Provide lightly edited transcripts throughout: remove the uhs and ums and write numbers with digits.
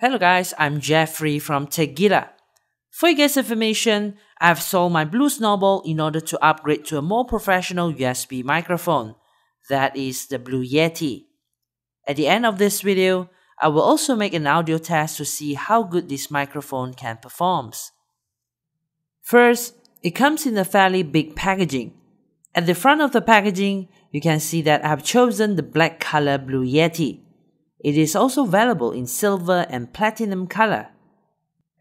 Hello guys, I'm Jeffrey from Tegila. For your guys' information, I've sold my Blue Snowball in order to upgrade to a more professional USB microphone. That is the Blue Yeti. At the end of this video, I will also make an audio test to see how good this microphone can perform. First, it comes in a fairly big packaging. At the front of the packaging, you can see that I've chosen the black color Blue Yeti. It is also available in silver and platinum color.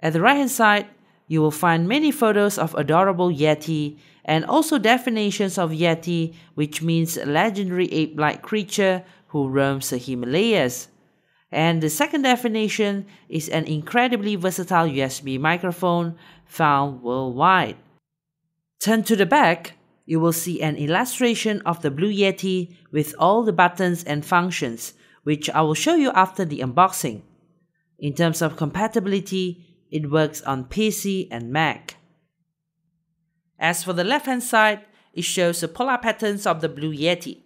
At the right hand side, you will find many photos of adorable Yeti and also definitions of Yeti, which means a legendary ape-like creature who roams the Himalayas. And the second definition is an incredibly versatile USB microphone found worldwide. Turn to the back, you will see an illustration of the Blue Yeti with all the buttons and functions, which I will show you after the unboxing. In terms of compatibility, it works on PC and Mac. As for the left hand side, it shows the polar patterns of the Blue Yeti.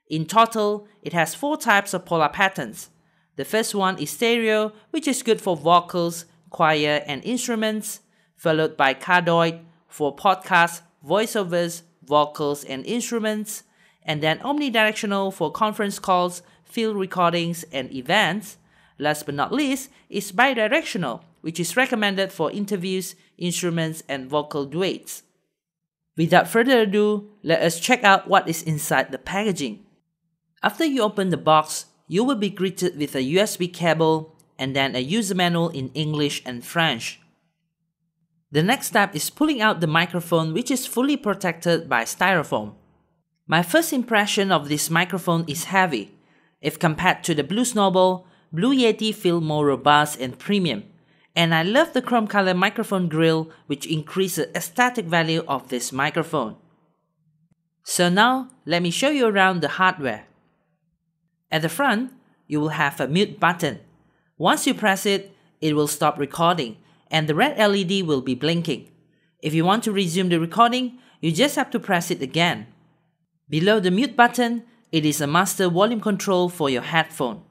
In total, it has 4 types of polar patterns. The first one is stereo, which is good for vocals, choir and instruments, followed by cardioid for podcasts, voiceovers, vocals and instruments, and then omnidirectional for conference calls, field recordings and events. Last but not least is bidirectional, which is recommended for interviews, instruments and vocal duets. Without further ado, let us check out what is inside the packaging. After you open the box, you will be greeted with a USB cable and then a user manual in English and French. The next step is pulling out the microphone, which is fully protected by styrofoam. My first impression of this microphone is heavy. If compared to the Blue Snowball, Blue Yeti feels more robust and premium. And I love the chrome color microphone grill, which increases the aesthetic value of this microphone. So now, let me show you around the hardware. At the front, you will have a mute button. Once you press it, it will stop recording, and the red LED will be blinking. If you want to resume the recording, you just have to press it again. Below the mute button, it is a master volume control for your headphone.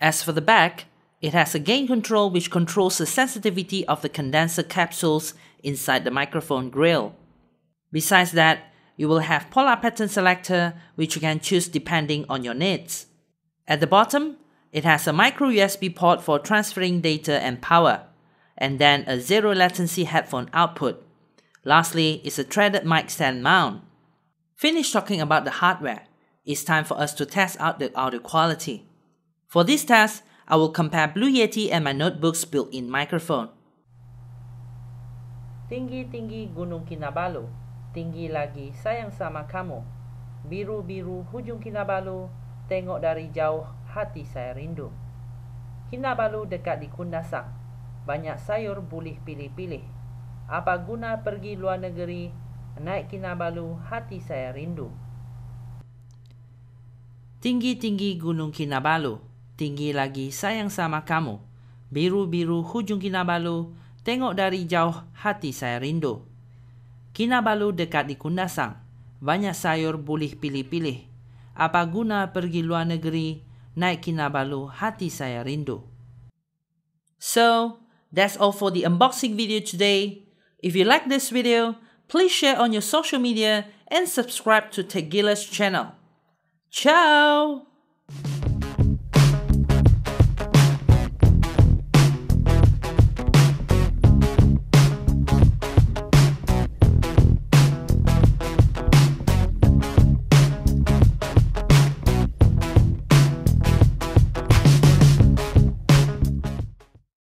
As for the back, it has a gain control which controls the sensitivity of the condenser capsules inside the microphone grill. Besides that, you will have polar pattern selector which you can choose depending on your needs. At the bottom, it has a micro USB port for transferring data and power, and then a zero latency headphone output. Lastly is a threaded mic stand mount. Finished talking about the hardware, it's time for us to test out the audio quality. For this test, I will compare Blue Yeti and my notebook's built-in microphone. Tinggi-tinggi Gunung Kinabalu, tinggi lagi sayang sama kamu. Biru-biru hujung Kinabalu, tengok dari jauh hati saya rindu. Kinabalu dekat di Kundasang, banyak sayur boleh pilih-pilih. Apa guna pergi luar negeri, naik Kinabalu hati saya rindu. Tinggi-tinggi Gunung Kinabalu, tinggi lagi sayang sama kamu. Biru-biru hujung Kinabalu, tengok dari jauh hati saya rindu. Kinabalu dekat di Kundasang, banyak sayur boleh pilih-pilih. Apa guna pergi luar negeri, naik Kinabalu hati saya rindu. So, that's all for the unboxing video today. If you like this video, please share on your social media and subscribe to Tegila's channel. Ciao!